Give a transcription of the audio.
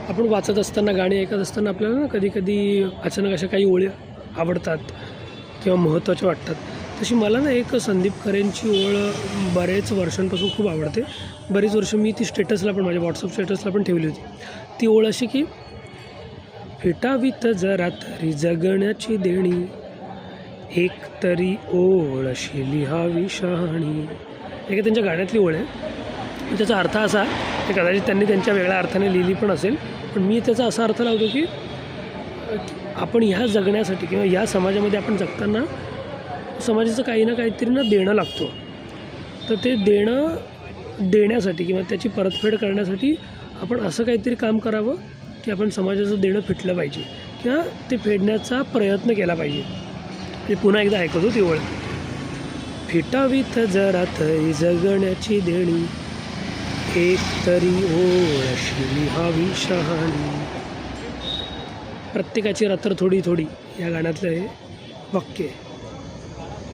आपण वाचत असताना, गाणी ऐकत असताना आपल्याला ना कधी कधी अचानक अशा काही ओळी आवडतात किंवा महत्त्वाच्या वाटतात. तशी मला ना एक संदीप खरेंची ओळ बरेच वर्षांपासून खूप आवडते. बरीच वर्ष मी ती स्टेटसला पण, माझ्या व्हॉट्सअप स्टेटसला पण ठेवली होती. ती ओळ अशी की, फिटावीत जरा तरी जगण्याची देणी, एक तरी ओळ अशी लिहावी शहाणी. एक त्यांच्या गाण्यातली ओळ आहे. त्याचा अर्थ असा की कदाचित त्यांनी त्यांच्या वेगळ्या अर्थाने लिहिली पण असेल, पण मी त्याचा असा अर्थ लावतो की आपण ह्या जगण्यासाठी किंवा ह्या समाजामध्ये आपण जगताना समाजाचं काही ना काहीतरी ना देणं लागतो. तर ते देणं देण्यासाठी किंवा त्याची परतफेड करण्यासाठी आपण असं काहीतरी काम करावं की आपण समाजाचं देणं फिटलं पाहिजे किंवा ते फेडण्याचा प्रयत्न केला पाहिजे. ते पुन्हा एकदा ऐकतो ती ओळ. फिटावीत जरा तरी जगण्याची देणी, एक तरी ओळ अशी लिहावी शहाणी. प्रत्येकाची रात्र थोडी थोडी या गाण्यातलं हे वाक्य आहे.